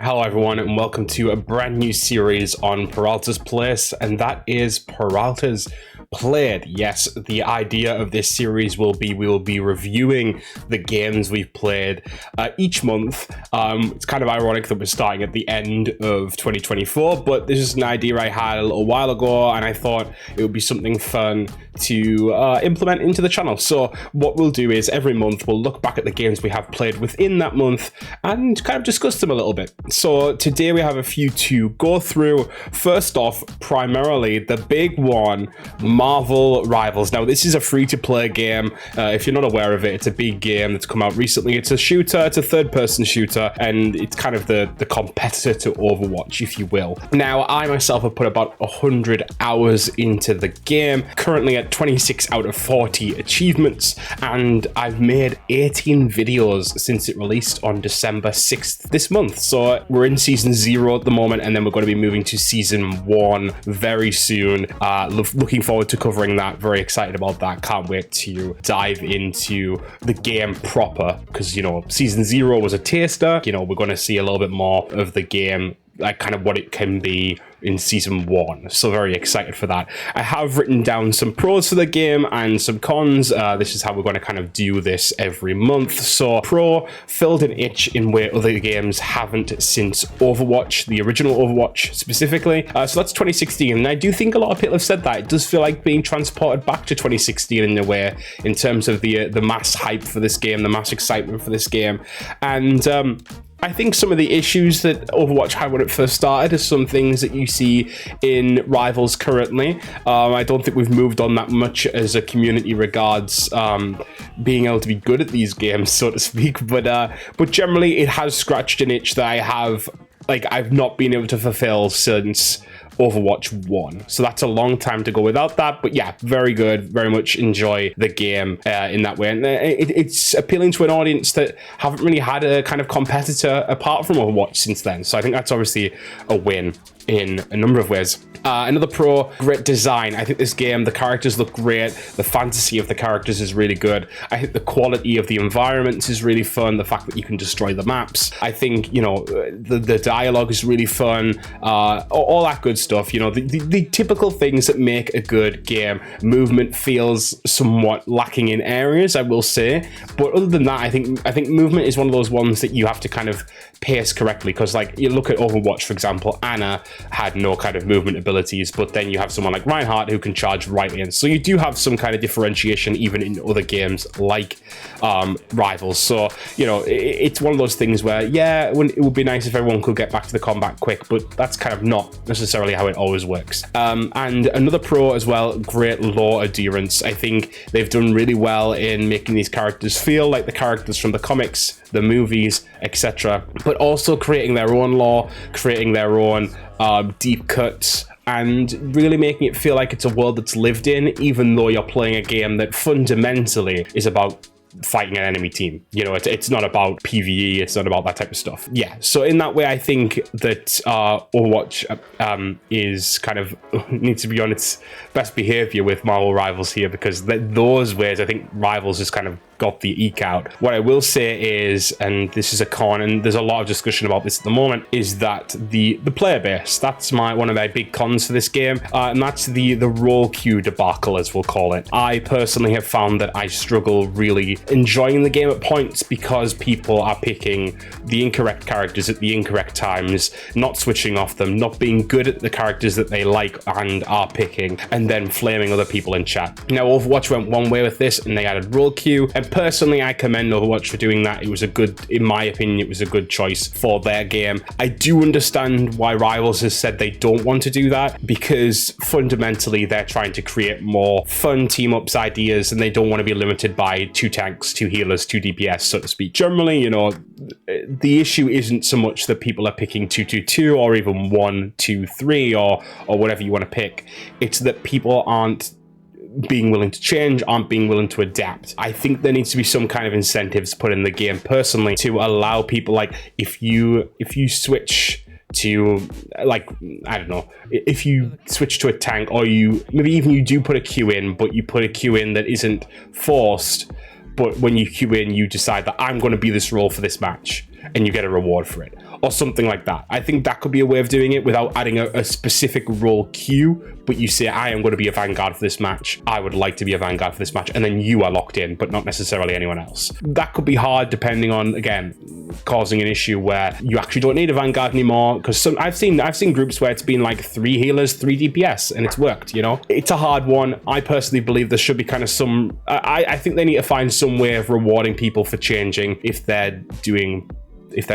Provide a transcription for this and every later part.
Hello everyone and welcome to a brand new series on Peralta's Place, and that is Peralta's Played. Yes, the idea of this series will be we will be reviewing the games we've played each month. It's kind of ironic that we're starting at the end of 2024, but this is an idea I had a little while ago and I thought it would be something fun to implement into the channel. So what we'll do is every month we'll look back at the games we have played within that month and kind of discuss them a little bit. So today we have a few to go through. First off, primarily the big one, Marvel Rivals. Now this is a free-to-play game. If you're not aware of it, it's a big game that's come out recently. It's a shooter, it's a third-person shooter, and it's kind of the competitor to Overwatch, if you will. Now I myself have put about 100 hours into the game, currently at 26 out of 40 achievements, and I've made 18 videos since it released on December 6th this month. So we're in season 0 at the moment, and then we're going to be moving to season 1 very soon. Looking forward to covering that. Very excited about that. Can't wait to dive into the game proper, because, you know, season 0 was a taster. You know, we're going to see a little bit more of the game, like kind of what it can be in season 1. So very excited for that. I have written down some pros for the game and some cons. This is how we're going to kind of do this every month. So pro, filled an itch in where other games haven't since Overwatch, the original Overwatch specifically. So that's 2016, and I do think a lot of people have said that. It does feel like being transported back to 2016 in a way, in terms of the mass hype for this game, the mass excitement for this game. And I think some of the issues that Overwatch had when it first started are some things that you see in Rivals currently. I don't think we've moved on that much as a community regards being able to be good at these games, so to speak. But generally, it has scratched an itch that I've not been able to fulfill since Overwatch 1. So that's a long time to go without that, but yeah, very good. Very much enjoy the game in that way, and it's appealing to an audience that haven't really had a kind of competitor apart from Overwatch since then. So I think that's obviously a win in a number of ways. Another pro, great design. I think this game, the characters look great. The fantasy of the characters is really good. I think the quality of the environments is really fun. The fact that you can destroy the maps. I think, you know, the dialogue is really fun. All that good stuff. You know, the typical things that make a good game. Movement feels somewhat lacking in areas, I will say. But other than that, I think movement is one of those ones that you have to kind of pace correctly, because like you look at Overwatch, for example, Anna had no kind of movement abilities, but then you have someone like Reinhardt who can charge right in. So you do have some kind of differentiation even in other games like Rivals. So, you know, it's one of those things where, yeah, it would be nice if everyone could get back to the combat quick, but that's kind of not necessarily how it always works. And another pro as well, great lore adherence. I think they've done really well in making these characters feel like the characters from the comics, the movies, etc., but also creating their own lore, creating their own deep cuts, and really making it feel like it's a world that's lived in, even though you're playing a game that fundamentally is about fighting an enemy team. You know, it's not about PvE, it's not about that type of stuff. Yeah, so in that way, I think that Overwatch is kind of needs to be on its best behavior with Marvel Rivals here, because those ways, I think Rivals has kind of got the eke out. What I will say is, and this is a con, and there's a lot of discussion about this at the moment, is that the player base, that's one of my big cons for this game, and that's the role queue debacle, as we'll call it. I personally have found that I struggle really enjoying the game at points because people are picking the incorrect characters at the incorrect times, not switching off them, not being good at the characters that they like and are picking, and then flaming other people in chat. Now, Overwatch went one way with this, and they added role queue, and personally, I commend Overwatch for doing that. It was a good, in my opinion, it was a good choice for their game. I do understand why Rivals has said they don't want to do that, because fundamentally they're trying to create more fun team-ups ideas, and they don't want to be limited by 2 tanks, 2 healers, 2 DPS, so to speak. Generally, you know, the issue isn't so much that people are picking 2-2-2 or even 1-2-3 or whatever you want to pick. It's that people aren't being willing to change, aren't being willing to adapt. I think there needs to be some kind of incentives put in the game personally to allow people, like, if you switch to, like, I don't know, if you switch to a tank, or maybe even you do put a queue in, but you put a queue in that isn't forced, but when you queue in, you decide that I'm going to be this role for this match, and you get a reward for it. or something like that. I think that could be a way of doing it without adding a specific role queue, but you say, I am going to be a Vanguard for this match. I would like to be a Vanguard for this match. And then you are locked in, but not necessarily anyone else. That could be hard depending on, again, causing an issue where you actually don't need a Vanguard anymore. Because I've seen groups where it's been like 3 healers, 3 DPS, and it's worked, you know? It's a hard one. I personally believe there should be kind of some... I think they need to find some way of rewarding people for changing if they're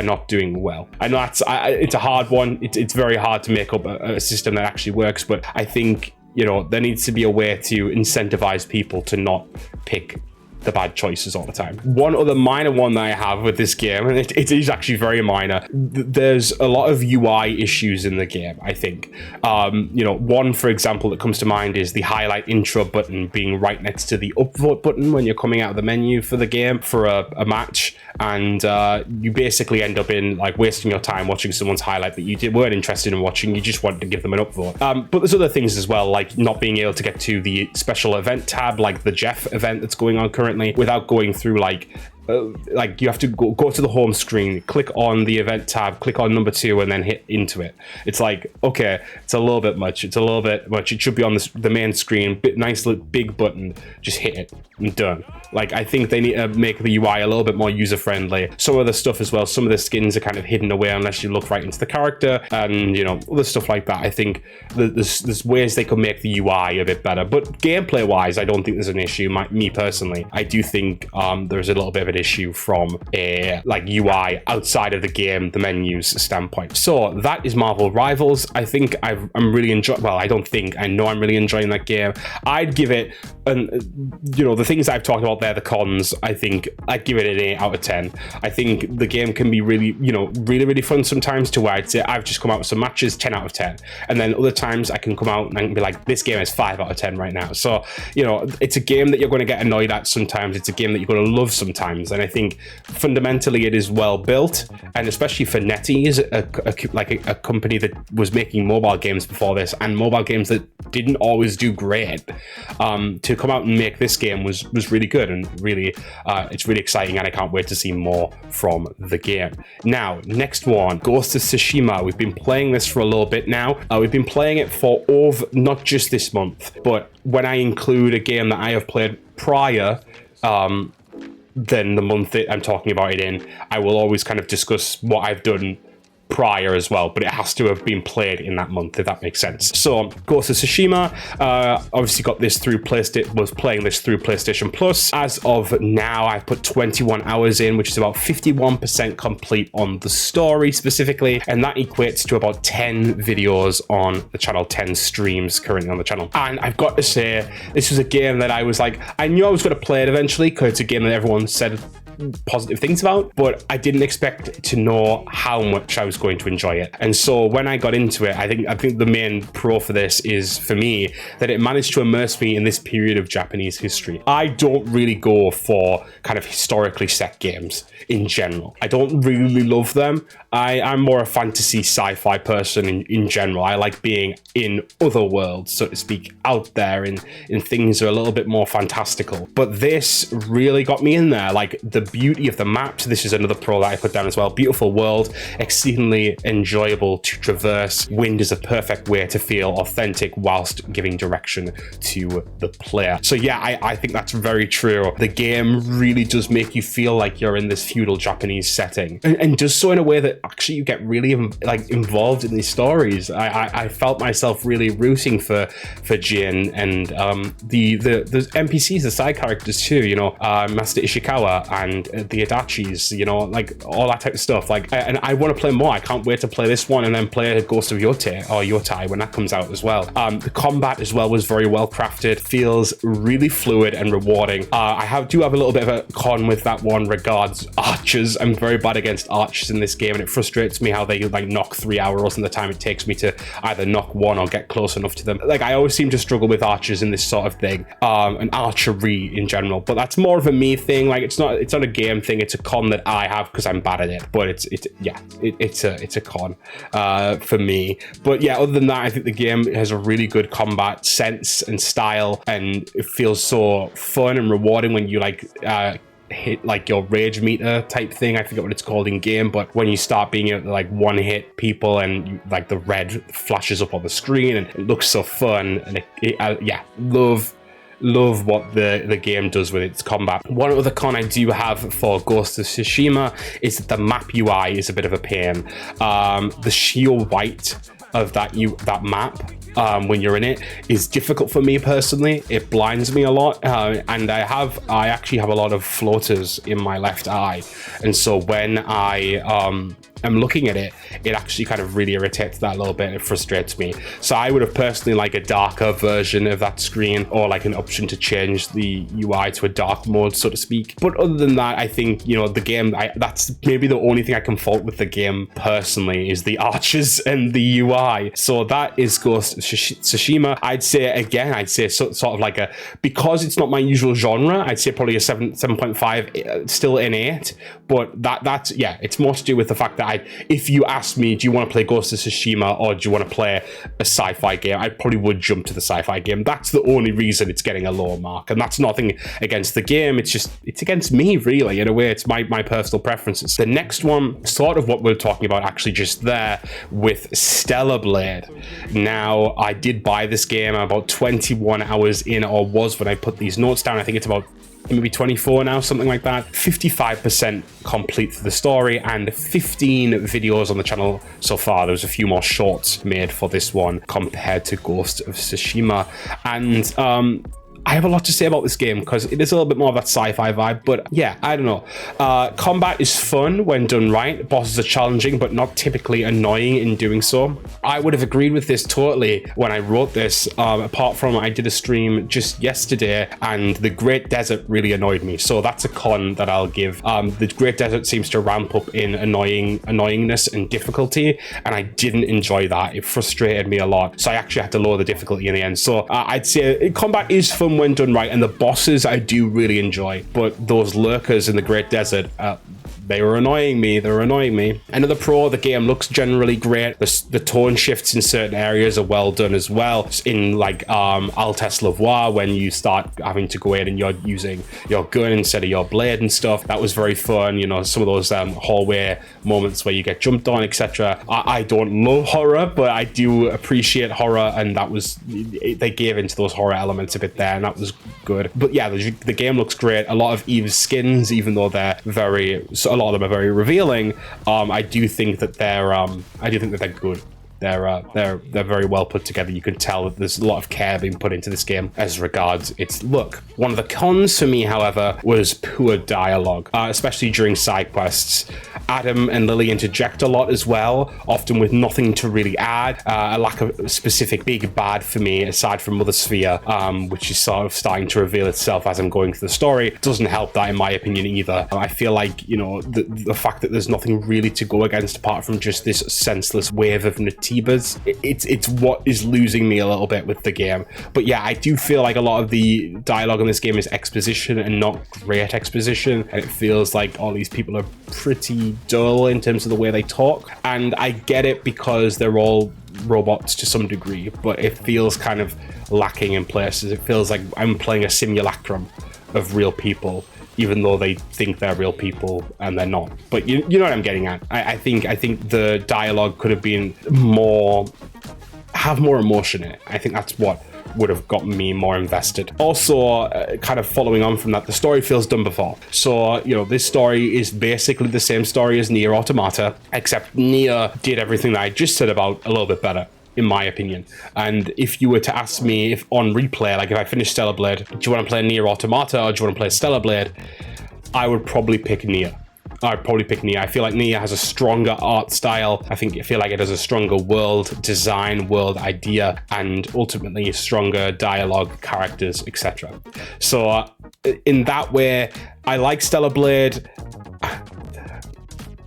not doing well. I know it's a hard one. It's very hard to make up a system that actually works, but I think, you know, there needs to be a way to incentivize people to not pick the bad choices all the time. One other minor one that I have with this game, and it is actually very minor, there's a lot of UI issues in the game, I think. You know, one, for example, that comes to mind is the highlight intro button being right next to the upvote button when you're coming out of the menu for the game for a match, and you basically end up in like wasting your time watching someone's highlight that you weren't interested in watching. You just wanted to give them an upvote. But there's other things as well, like not being able to get to the special event tab, like the Jeff event that's going on currently, without going through like you have to go to the home screen, click on the event tab, click on number 2, and then hit into it. It's like, okay, it's a little bit much. It's a little bit much. It should be on the main screen, nice little big button. Just hit it and done. Like, I think they need to make the UI a little bit more user-friendly. Some of the stuff as well, some of the skins are kind of hidden away unless you look right into the character, and, you know, other stuff like that. I think there's ways they could make the UI a bit better. But gameplay-wise, I don't think there's an issue. Me personally, I do think there's a little bit of an issue from a like UI outside of the game, the menus standpoint. So that is Marvel Rivals. I think I'm really enjoying. Well, I don't think, I know I'm really enjoying that game. I'd give it, you know, the things I've talked about there, the cons, I think I'd give it an 8 out of 10. I think the game can be really, you know, really fun sometimes, to where I'd say I've just come out with some matches, 10 out of 10. And then other times I can come out and be like, this game is 5 out of 10 right now. So, you know, it's a game that you're going to get annoyed at sometimes. It's a game that you're going to love sometimes. And I think fundamentally it is well built, and especially for NetEase, a company that was making mobile games before this, and mobile games that didn't always do great, to come out and make this game was really good, and really it's really exciting, and I can't wait to see more from the game. Now, next one, Ghost of Tsushima. We've been playing this for a little bit now. We've been playing it for over, not just this month, but when I include a game that I have played prior, then the month that I'm talking about it in, I will always kind of discuss what I've done prior as well, but it has to have been played in that month, if that makes sense. So Ghost of Tsushima, obviously got this through was playing this through PlayStation Plus. As of now, I've put 21 hours in, which is about 51% complete on the story specifically, and that equates to about 10 videos on the channel, 10 streams currently on the channel. And I've got to say, this was a game that I was like, I knew I was going to play it eventually, because it's a game that everyone said positive things about, but I didn't expect to know how much I was going to enjoy it. And so when I got into it, I think the main pro for this is, for me, that it managed to immerse me in this period of Japanese history. I don't really go for kind of historically set games in general. I don't really love them. I'm more a fantasy sci-fi person in general. I like being in other worlds, so to speak, out there in things that are a little bit more fantastical. But this really got me in there. Like, the beauty of the maps, this is another pro that I put down as well. Beautiful world, exceedingly enjoyable to traverse. Wind is a perfect way to feel authentic whilst giving direction to the player. So yeah, I think that's very true. The game really does make you feel like you're in this feudal Japanese setting, and does so in a way that actually you get really involved in these stories. I felt myself really rooting for Jin and the NPCs, the side characters too, you know, Master Ishikawa and the Adachis, you know, like all that type of stuff. Like, and I want to play more. I can't wait to play this one and then play Ghost of Yotai when that comes out as well. The combat as well was very well crafted, feels really fluid and rewarding. I do have a little bit of a con with that one regards archers. I'm very bad against archers in this game, and it frustrates me how they like knock 3 hours in the time it takes me to either knock one or get close enough to them. Like, I always seem to struggle with archers in this sort of thing, and archery in general, but that's more of a me thing. Like, it's not a game thing, it's a con that I have because I'm bad at it, but it's a con for me. But yeah, other than that, I think the game has a really good combat sense and style, and it feels so fun and rewarding when you like hit like your rage meter type thing. I forget what it's called in game, but when you start being able to like one hit people and you, like the red flashes up on the screen and it looks so fun, and yeah, love what the game does with its combat. One other con I do have for Ghost of Tsushima is that the map UI is a bit of a pain. The sheer white of that map when you're in it is difficult for me personally. It blinds me a lot, and I actually have a lot of floaters in my left eye, and so when I'm looking at it, it actually kind of really irritates that a little bit. It frustrates me. So I would have personally like a darker version of that screen, or like an option to change the UI to a dark mode, so to speak. But other than that, I think, you know, the game, that's maybe the only thing I can fault with the game personally is the archers and the UI. So that is Ghost of Tsushima. I'd say sort of like a, because it's not my usual genre, I'd say probably a 7.5, still an 8. But that's yeah, it's more to do with the fact that if you ask me, do you want to play Ghost of Tsushima or do you want to play a sci-fi game, I probably would jump to the sci-fi game. That's the only reason it's getting a lower mark, and that's nothing against the game. It's against me, really. In a way, it's my personal preferences. The next one, sort of what we're talking about actually just there, with Stellar Blade. Now, I did buy this game about 21 hours in, or was when I put these notes down. I think it's about maybe 24 now, something like that. 55% complete for the story and 15 videos on the channel so far. There was a few more shorts made for this one compared to Ghost of Tsushima, and I have a lot to say about this game because it is a little bit more of that sci-fi vibe, but yeah, I don't know. Combat is fun when done right. Bosses are challenging, but not typically annoying in doing so. I would have agreed with this totally when I wrote this, apart from I did a stream just yesterday and the Great Desert really annoyed me. So that's a con that I'll give. The Great Desert seems to ramp up in annoyingness and difficulty, and I didn't enjoy that. It frustrated me a lot. So I actually had to lower the difficulty in the end. So I'd say combat is fun when done right, and the bosses I do really enjoy, but those lurkers in the Great Desert, they were annoying me. Another pro, the game looks generally great. The tone shifts in certain areas are well done as well. In like Altesse Lavoie, when you start having to go in and you're using your gun instead of your blade and stuff, that was very fun. You know, some of those hallway moments where you get jumped on, etc. I don't love horror, but I do appreciate horror, and that was, they gave into those horror elements a bit there, and that was good. But yeah, the game looks great. A lot of Eve's skins, even though they're a lot of them are very revealing, I do think that they're good. They're very well put together. You can tell that there's a lot of care being put into this game as regards its look. One of the cons for me, however, was poor dialogue, especially during side quests. Adam and Lily interject a lot as well, often with nothing to really add. A lack of a specific big bad for me, aside from Mother Sphere, which is sort of starting to reveal itself as I'm going through the story. Doesn't help that, in my opinion, either. I feel like, you know, the fact that there's nothing really to go against apart from just this senseless wave of Natibas, it's what is losing me a little bit with the game. But yeah, I do feel like a lot of the dialogue in this game is exposition and not great exposition, and it feels like all these people are pretty dull in terms of the way they talk, and I get it because they're all robots to some degree, but it feels kind of lacking in places. It feels like I'm playing a simulacrum of real people, even though they think they're real people and they're not. But you know what I'm getting at. I think the dialogue could have been have more emotion in it. I think that's what would have gotten me more invested. Also, kind of following on from that, the story feels done before. So, you know, this story is basically the same story as Nier Automata, except Nier did everything that I just said about a little bit better, in my opinion. And if you were to ask me if on replay, like if I finish Stellar Blade, do you want to play Nier Automata or do you want to play Stellar Blade? I would probably pick Nier. I'd probably pick Nier. I feel like Nier has a stronger art style. I feel like it has a stronger world design, world idea, and ultimately stronger dialogue, characters, etc. So in that way, I like Stellar Blade.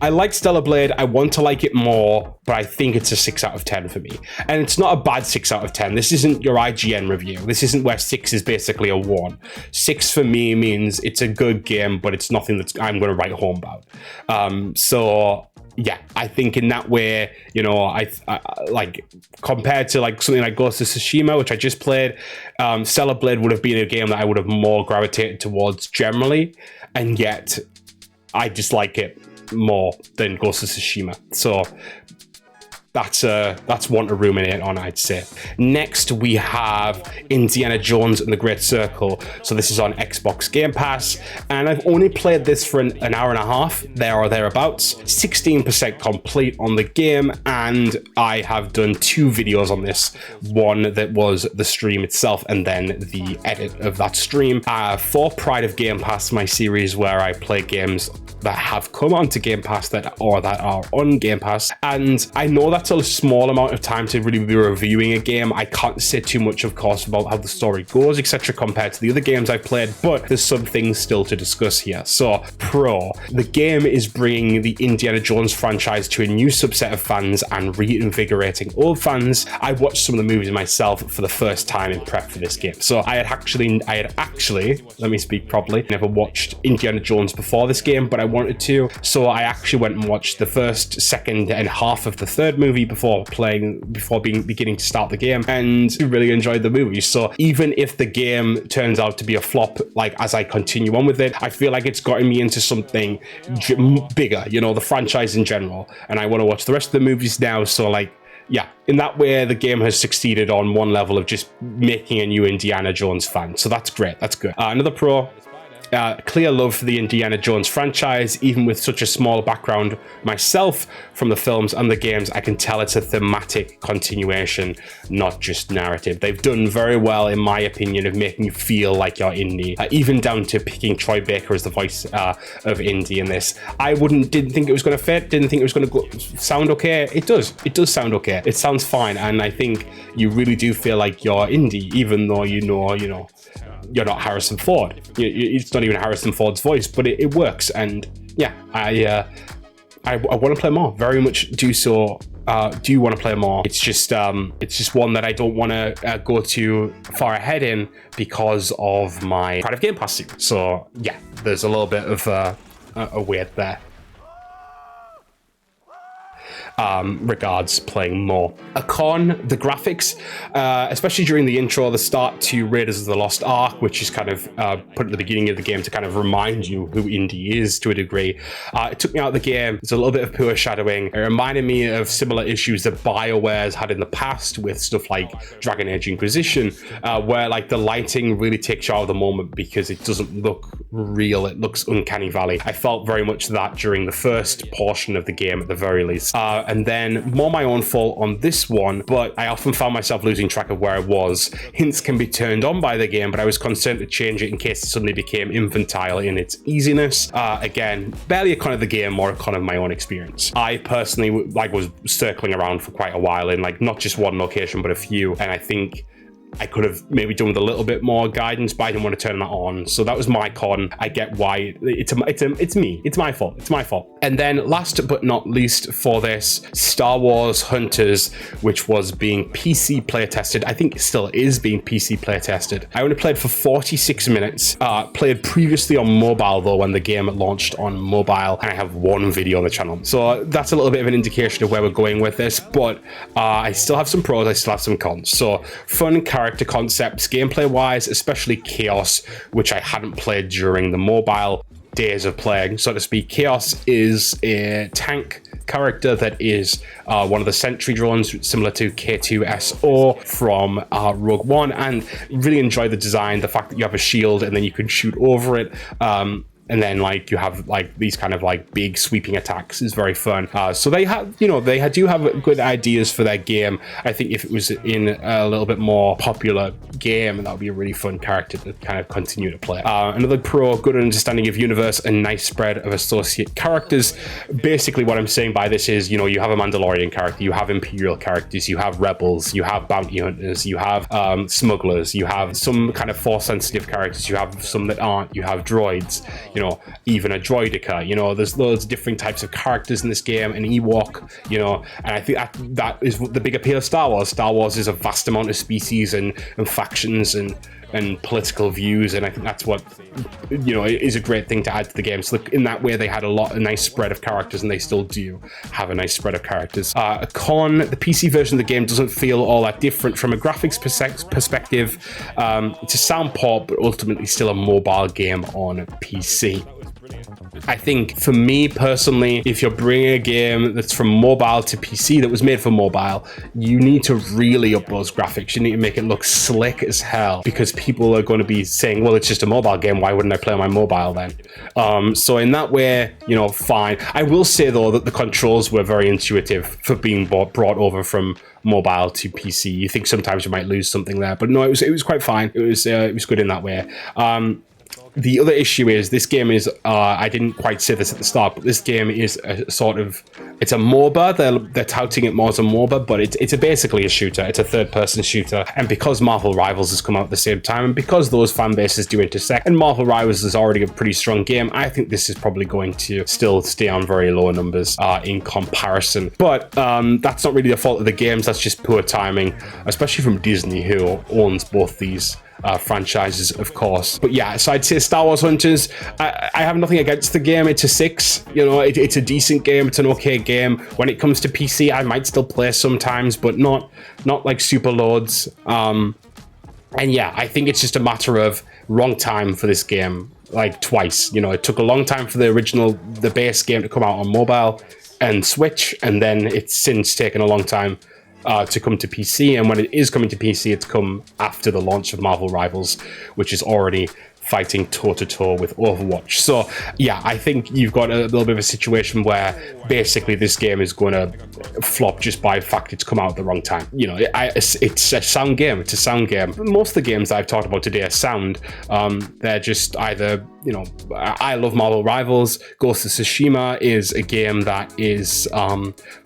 I want to like it more, but I think it's a 6 out of 10 for me. And it's not a bad 6 out of 10. This isn't your IGN review. This isn't where 6 is basically a 1. 6 for me means it's a good game, but it's nothing that I'm going to write home about. So yeah, I think in that way, you know, I like compared to like something like Ghost of Tsushima, which I just played, Stellar Blade would have been a game that I would have more gravitated towards generally, and yet I dislike it more than Ghost of Tsushima. So that's one to ruminate on, I'd say. Next, we have Indiana Jones and the Great Circle. So this is on Xbox Game Pass, and I've only played this for an hour and a half, there or thereabouts. 16% complete on the game, and I have done 2 videos on this. One that was the stream itself, and then the edit of that stream. For Pride of Game Pass, my series where I play games that have come onto Game Pass that are on Game Pass, and I know that's a small amount of time to really be reviewing a game. I can't say too much, of course, about how the story goes, etc., compared to the other games I've played, but there's some things still to discuss here. So, the game is bringing the Indiana Jones franchise to a new subset of fans and reinvigorating old fans. I watched some of the movies myself for the first time in prep for this game. So I had actually, let me speak properly, never watched Indiana Jones before this game, but I wanted to. So I actually went and watched the first, second, and half of the third movie before beginning to start the game, and really enjoyed the movie. So even if the game turns out to be a flop, like as I continue on with it, I feel like it's gotten me into something bigger, you know, the franchise in general, and I want to watch the rest of the movies now. So like, yeah, in that way, the game has succeeded on one level of just making a new Indiana Jones fan. So that's great. That's good. Another pro. Clear love for the Indiana Jones franchise. Even with such a small background myself from the films and the games, I can tell it's a thematic continuation, not just narrative. They've done very well, in my opinion, of making you feel like you're Indy, even down to picking Troy Baker as the voice of Indy in this. I didn't think it was going to fit, didn't think it was going to sound okay. It does sound okay. It sounds fine, and I think you really do feel like you're Indy, even though you know, you're not Harrison Ford. It's not even Harrison Ford's voice, but it works. And yeah, I want to play more. Very much do so. Do want to play more. It's just one that I don't want to go too far ahead in because of my Pride of Game Pass series. So yeah, there's a little bit of a wait there. Regards playing more. A con, the graphics, especially during the intro, the start to Raiders of the Lost Ark, which is kind of put at the beginning of the game to kind of remind you who Indy is to a degree. It took me out of the game. There's a little bit of poor shadowing. It reminded me of similar issues that BioWare's had in the past with stuff like Dragon Age Inquisition, where like the lighting really takes you out of the moment because it doesn't look real. It looks uncanny valley. I felt very much that during the first portion of the game at the very least. And then more my own fault on this one, but I often found myself losing track of where I was. Hints can be turned on by the game, but I was concerned to change it in case it suddenly became infantile in its easiness. Again, barely a con of the game, more a con of my own experience. I personally was circling around for quite a while in like not just one location, but a few, and I think I could have maybe done with a little bit more guidance, but I didn't want to turn that on. So that was my con. I get why. It's me. It's my fault. It's my fault. And then last but not least for this, Star Wars Hunters, which was being PC play tested. I think it still is being PC play tested. I only played for 46 minutes. Played previously on mobile though when the game launched on mobile, and I have one video on the channel. So that's a little bit of an indication of where we're going with this, but I still have some pros, I still have some cons. So fun character concepts, gameplay wise, especially Chaos, which I hadn't played during the mobile days of playing, so to speak. Chaos is a tank character that is one of the sentry drones, similar to K2SO from Rogue One, and really enjoy the design, the fact that you have a shield and then you can shoot over it. And then like you have like these kind of like big sweeping attacks is very fun. So they have, they do have good ideas for their game. I think if it was in a little bit more popular game, that would be a really fun character to kind of continue to play. Another pro, good understanding of universe and nice spread of associate characters. Basically what I'm saying by this is, you have a Mandalorian character, you have Imperial characters, you have rebels, you have bounty hunters, you have smugglers, you have some kind of force sensitive characters, you have some that aren't, you have droids, you know, even a droidica. You know, there's loads of different types of characters in this game, an Ewok, you know, and I think that is the big appeal of Star Wars. Star Wars is a vast amount of species and factions and political views, and I think that's what, you know, is a great thing to add to the game. So in that way, they had a nice spread of characters, and they still do have a nice spread of characters. A con, the PC version of the game doesn't feel all that different from a graphics perspective. It's a sound port, but ultimately still a mobile game on PC. I think for me personally, if you're bringing a game that's from mobile to PC that was made for mobile, you need to really up those graphics. You need to make it look slick as hell, because people are going to be saying, well, it's just a mobile game, why wouldn't I play on my mobile then? So in that way, you know, fine. I will say though that the controls were very intuitive for being brought over from mobile to PC. You think sometimes you might lose something there, but no, it was quite fine. It was good in that way. The other issue is this game is, I didn't quite say this at the start, but this game is a sort of, it's a MOBA. They're touting it more as a MOBA, but it's basically a shooter. It's a third-person shooter. And because Marvel Rivals has come out at the same time, and because those fan bases do intersect, and Marvel Rivals is already a pretty strong game, I think this is probably going to still stay on very low numbers in comparison. But that's not really the fault of the games. That's just poor timing, especially from Disney, who owns both these franchises, of course. But yeah, so I'd say Star Wars Hunters, I have nothing against the game. It's a 6, you know, it's a decent game, it's an okay game. When it comes to PC, I might still play sometimes, but not like super loads. And yeah, I think it's just a matter of wrong time for this game, like twice. You know, it took a long time for the base game to come out on mobile and Switch, and then it's since taken a long time to come to PC, and when it is coming to PC, it's come after the launch of Marvel Rivals, which is already fighting toe-to-toe with Overwatch. So yeah, I think you've got a little bit of a situation where basically this game is going to flop just by the fact it's come out at the wrong time. You know, it's a sound game. It's a sound game. Most of the games I've talked about today are sound. They're just either, you know, I love Marvel Rivals. Ghost of Tsushima is a game that is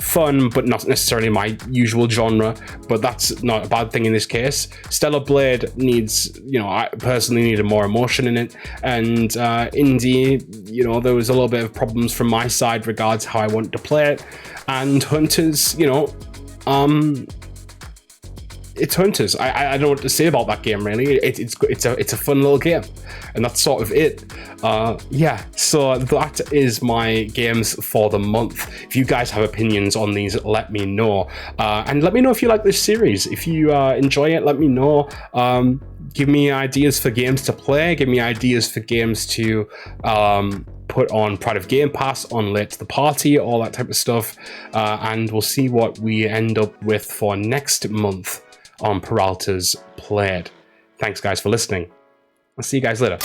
fun, but not necessarily my usual genre, but that's not a bad thing in this case. Stellar Blade needs, you know, I personally needed more emotion in it, and Indie, you know, there was a little bit of problems from my side regards how I wanted to play it, and Hunters, you know, it's Hunters. I don't know what to say about that game really. It's a fun little game, and that's sort of it. Yeah, so that is my games for the month. If you guys have opinions on these, let me know, and let me know if you like this series. If you enjoy it, let me know. Give me ideas for games to play. Give me ideas for games to put on Pride of Game Pass, on Late to the Party, all that type of stuff, and we'll see what we end up with for next month on Peralta's Played. Thanks guys for listening. I'll see you guys later.